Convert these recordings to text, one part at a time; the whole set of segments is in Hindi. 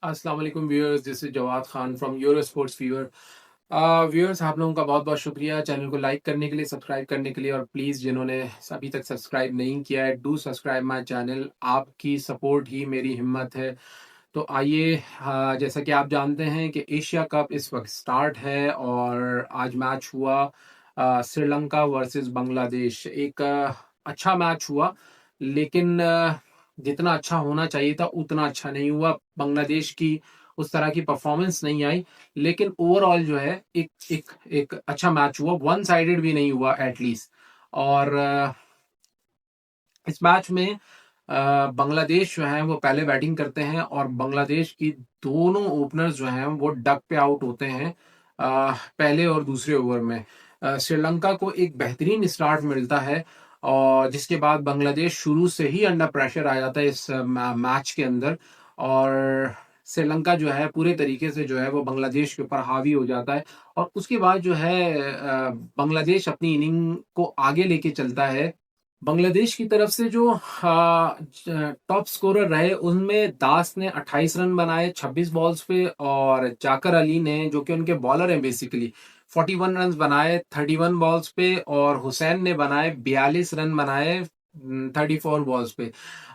अस्सलाम वालेकुम viewers, this is Jawad Khan from Euro Sports fever. Viewers, आप लोगों का बहुत बहुत शुक्रिया चैनल को लाइक करने के लिए, सब्सक्राइब करने के लिए, और प्लीज़ जिन्होंने अभी तक सब्सक्राइब नहीं किया है, डू सब्सक्राइब माय चैनल। आपकी सपोर्ट ही मेरी हिम्मत है। तो आइए, जैसा कि आप जानते हैं कि एशिया कप इस वक्त स्टार्ट है और आज मैच हुआ श्रीलंका वर्सेस बांग्लादेश। एक अच्छा मैच हुआ, लेकिन जितना अच्छा होना चाहिए था उतना अच्छा नहीं हुआ। बांग्लादेश की उस तरह की परफॉर्मेंस नहीं आई, लेकिन ओवरऑल जो है एक एक एक अच्छा मैच हुआ, वन साइडेड भी नहीं हुआ एटलीस्ट। और इस मैच में बांग्लादेश जो है वो पहले बैटिंग करते हैं और बांग्लादेश की दोनों ओपनर्स जो हैं वो डक पे आउट होते हैं पहले और दूसरे ओवर में। श्रीलंका को एक बेहतरीन स्टार्ट मिलता है और जिसके बाद बांग्लादेश शुरू से ही अंडर प्रेशर आ जाता है इस मैच के अंदर। और श्रीलंका जो है पूरे तरीके से जो है वो बांग्लादेश के ऊपर हावी हो जाता है। और उसके बाद जो है बांग्लादेश अपनी इनिंग को आगे लेके चलता है। बांग्लादेश की तरफ से जो टॉप स्कोरर रहे उनमें दास ने 28 रन बनाए 26 बॉल्स पे, और जाकर अली ने, जो कि उनके बॉलर हैं बेसिकली, 41 रन बनाए 31 बॉल्स पे, और हुसैन ने बनाए 42 रन बनाए 34 बॉल्स पे।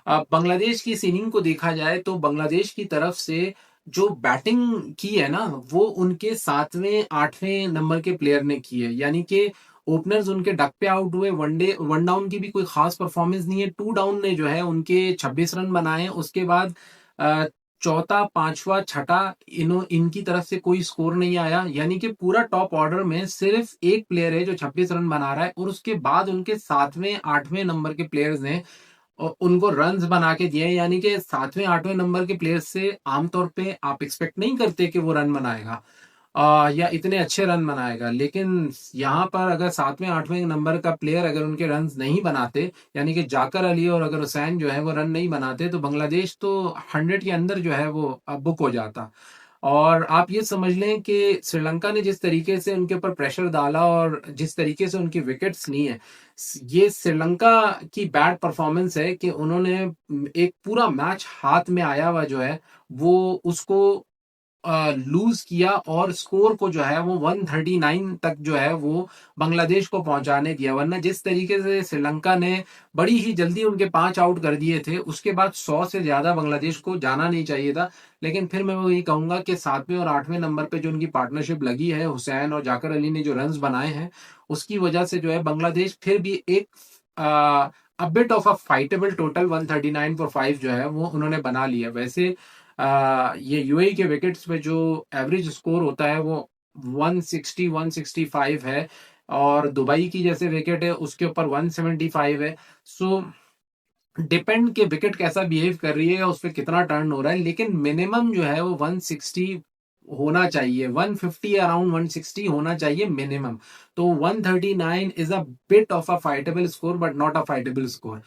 अब बांग्लादेश की इस इनिंग को देखा जाए तो बांग्लादेश की तरफ से जो बैटिंग की है ना, वो उनके सातवें आठवें नंबर के प्लेयर ने की है। यानी कि ओपनर्स उनके डक पे आउट हुए। वन डाउन की भी कोई खास परफॉर्मेंस नहीं है। टू डाउन ने जो है उनके 26 रन बनाए। उसके बाद अ, चौथा पांचवा छठा इनकी तरफ से कोई स्कोर नहीं आया। यानी कि पूरा टॉप ऑर्डर में सिर्फ एक प्लेयर है जो 26 रन बना रहा है, और उसके बाद उनके सातवें आठवें नंबर के प्लेयर्स ने उनको रन्स बना के दिए हैं। यानी कि सातवें आठवें नंबर के प्लेयर से आमतौर पे आप एक्सपेक्ट नहीं करते कि वो रन बनाएगा या इतने अच्छे रन बनाएगा। लेकिन यहाँ पर अगर सातवें आठवें नंबर का प्लेयर अगर उनके रन नहीं बनाते, यानी कि जाकर अली और अगर हुसैन जो है वो रन नहीं बनाते, तो बांग्लादेश तो 100 के अंदर जो है वो बुक हो जाता। और आप ये समझ लें कि श्रीलंका ने जिस तरीके से उनके ऊपर प्रेशर डाला और जिस तरीके से उनकी विकेट्स ली हैं, ये श्रीलंका की बैड परफॉर्मेंस है कि उन्होंने एक पूरा मैच हाथ में आया हुआ जो है वो उसको लूज किया, और स्कोर को जो है वो 139 तक जो है वो बांग्लादेश को पहुंचाने दिया। वरना जिस तरीके से श्रीलंका ने बड़ी ही जल्दी उनके 5 आउट कर दिए थे, उसके बाद 100 से ज्यादा बांग्लादेश को जाना नहीं चाहिए था। लेकिन फिर मैं वही कहूंगा कि सातवें और आठवें नंबर पे जो उनकी पार्टनरशिप लगी है, हुसैन और जाकर अली ने जो रन्स बनाए हैं, उसकी वजह से जो है बांग्लादेश फिर भी एक bit of a fightable total 139 for 5 जो है वो उन्होंने बना लिया। वैसे ये यूएई के विकेट्स पे जो एवरेज स्कोर होता है वो 160 165 है, और दुबई की जैसे विकेट है उसके ऊपर 175 है। सो डिपेंड के विकेट कैसा बिहेव कर रही है या उस पर कितना टर्न हो रहा है, लेकिन मिनिमम जो है वो 160 होना चाहिए, 150 अराउंड 160 होना चाहिए मिनिमम। तो 139 is a bit of a fightable score but not a fightable score.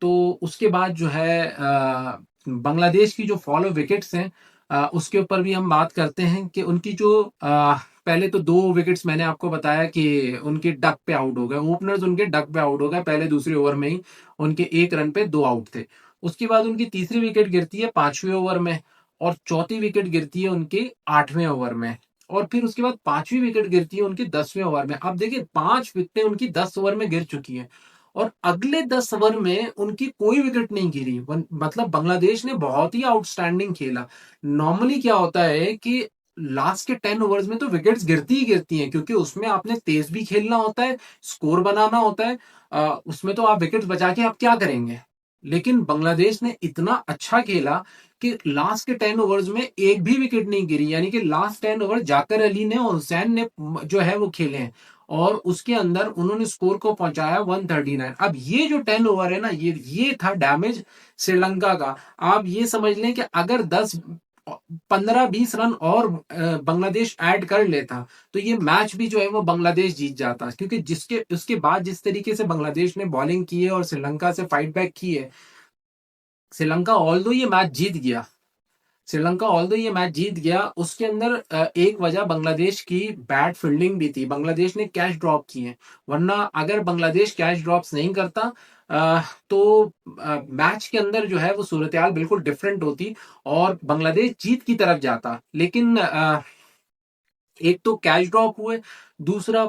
तो उसके बाद जो है बांग्लादेश की जो फॉलो विकेट्स हैं उसके ऊपर भी हम बात करते हैं कि उनकी जो पहले तो दो विकेट्स मैंने आपको बताया कि उनके डक पे आउट हो गए, ओपनर्स उनके डक पे आउट हो गए पहले दूसरे ओवर में ही। उनके एक रन पे दो आउट थे। उसके बाद उनकी तीसरी विकेट गिरती है 5वें ओवर में, और चौथी विकेट गिरती है उनके 8वें ओवर में, और फिर उसके बाद पांचवी विकेट गिरती है उनके 10वें ओवर में। अब देखिए, 5 विकेटें उनकी 10 ओवर में गिर चुकी हैं, और अगले 10 ओवर में उनकी कोई विकेट नहीं गिरी। मतलब बांग्लादेश ने बहुत ही आउटस्टैंडिंग खेला। नॉर्मली क्या होता है कि लास्ट के 10 ओवर्स में तो विकेट्स गिरती ही गिरती हैं, क्योंकि उसमें आपने तेज भी खेलना होता है, स्कोर बनाना होता है। उसमें तो आप विकेट्स बचा के आप क्या करेंगे। लेकिन बांग्लादेश ने इतना अच्छा खेला कि लास्ट के 10 ओवर्स में एक भी विकेट नहीं गिरी। यानी कि लास्ट 10 ओवर जाकर अली ने और हुसैन ने जो है वो खेले हैं, और उसके अंदर उन्होंने स्कोर को पहुंचाया 139। अब ये जो 10 ओवर है ना, ये था डैमेज श्रीलंका का। आप ये समझ लें कि अगर 10 15 20 रन और बांग्लादेश ऐड कर लेता, तो ये मैच भी जो है वो बांग्लादेश जीत जाता। क्योंकि जिसके उसके बाद जिस तरीके से बांग्लादेश ने बॉलिंग की है और श्रीलंका से फाइट बैक की है, श्रीलंका ऑल्दो ये मैच जीत गया, श्रीलंका ऑल्दो ये मैच जीत गया, उसके अंदर एक वजह बांग्लादेश की बैड फील्डिंग भी थी। बांग्लादेश ने कैच ड्रॉप किए, वरना अगर बांग्लादेश कैच ड्रॉप्स नहीं करता तो मैच के अंदर जो है वो सूरत-ए-हाल बिल्कुल डिफरेंट होती और बांग्लादेश जीत की तरफ जाता। लेकिन एक तो कैच ड्रॉप हुए, दूसरा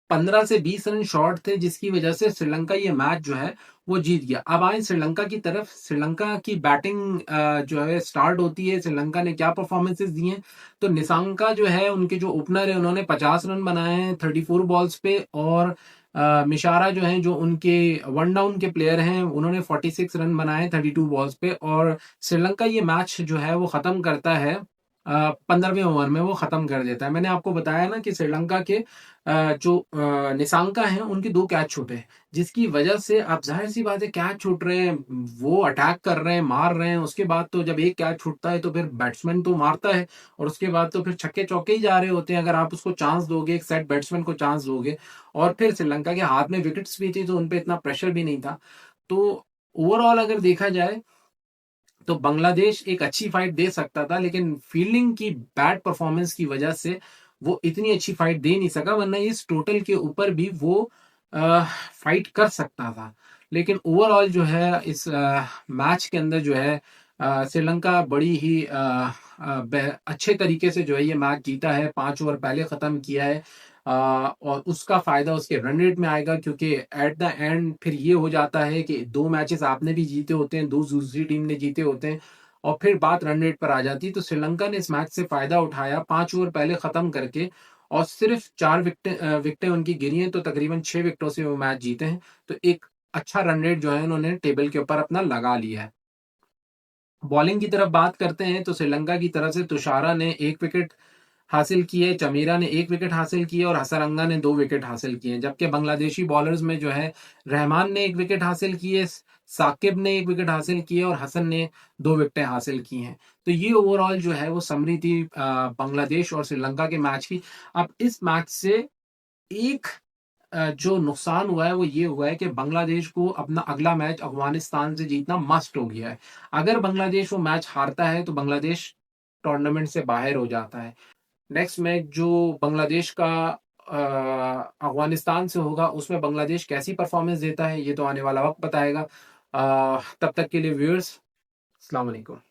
15 से 20 रन शॉर्ट थे जिसकी वजह से श्रीलंका ये मैच जो है वो जीत गया। अब आए श्रीलंका की तरफ, श्रीलंका की बैटिंग जो है स्टार्ट होती है, श्रीलंका ने क्या परफॉर्मेंसेस दी हैं, तो निसांका जो है उनके जो ओपनर है उन्होंने 50 रन बनाए हैं 34 बॉल्स पे और मिशारा जो हैं जो उनके वन डाउन के प्लेयर हैं उन्होंने 46 रन बनाए 32 बॉल्स पे और श्रीलंका ये मैच जो है वो खत्म करता है 15वें ओवर में वो खत्म कर देता है। मैंने आपको बताया ना कि श्रीलंका के जो निसांका हैं उनके 2 कैच छूटे हैं, जिसकी वजह से अब ज़ाहिर-सी बात है कैच छूट रहे हैं, वो अटैक कर रहे हैं, मार रहे हैं, उसके बाद तो जब एक कैच छूटता है तो फिर बैट्समैन तो मारता है और उसके बाद तो फिर छक्के-चौके ही जा रहे होते हैं। अगर आप उसको चांस दोगे, एक सेट बैट्समैन को चांस दोगे और फिर श्रीलंका के हाथ में विकेट्स भी थी तो उन पे इतना प्रेशर भी नहीं था। तो ओवरऑल अगर देखा जाए तो बांग्लादेश एक अच्छी फाइट दे सकता था लेकिन फील्डिंग की बैड परफॉर्मेंस की वजह से वो इतनी अच्छी फाइट दे नहीं सका वरना इस टोटल के ऊपर भी वो फाइट कर सकता था। लेकिन ओवरऑल जो है इस मैच के अंदर जो है श्रीलंका बड़ी ही अच्छे तरीके से जो है ये मैच जीता है, 5 ओवर पहले खत्म किया है। और उसका फ़ायदा उसके रन रेट में आएगा क्योंकि एट द एंड फिर ये हो जाता है कि 2 मैचेस आपने भी जीते होते हैं, 2 दूसरी टीम ने जीते होते हैं और फिर बात रन रेट पर आ जाती है। तो श्रीलंका ने इस मैच से फ़ायदा उठाया, 5 ओवर पहले ख़त्म करके और सिर्फ़ 4 विकेटें उनकी गिरी हैं, तो तकरीबन 6 विकेटों से वो मैच जीते हैं। तो एक अच्छा रन रेट जो है उन्होंने टेबल के ऊपर अपना लगा लिया है। बॉलिंग की तरफ बात करते हैं तो श्रीलंका की तरफ से तुषारा ने 1 विकेट हासिल किए, चमीरा ने 1 विकेट हासिल किए और हसरंगा ने 2 विकेट हासिल किए। जबकि बांग्लादेशी बॉलर्स में जो है रहमान ने 1 विकेट हासिल किए, साकिब ने 1 विकेट हासिल किए और हसन ने 2 विकेटें हासिल की हैं। तो ये ओवरऑल जो है वो समरी थी बांग्लादेश और श्रीलंका के मैच की। अब इस मैच से एक जो नुकसान हुआ है वो ये हुआ है कि बांग्लादेश को अपना अगला मैच अफ़गानिस्तान से जीतना मस्ट हो गया है। अगर बांग्लादेश वो मैच हारता है तो बांग्लादेश टूर्नामेंट से बाहर हो जाता है। नेक्स्ट मैच जो बांग्लादेश का अफ़गानिस्तान से होगा उसमें बांग्लादेश कैसी परफ़ॉर्मेंस देता है ये तो आने वाला वक़्त बताएगा। तब तक के लिए व्यूअर्स अस्सलाम वालेकुम।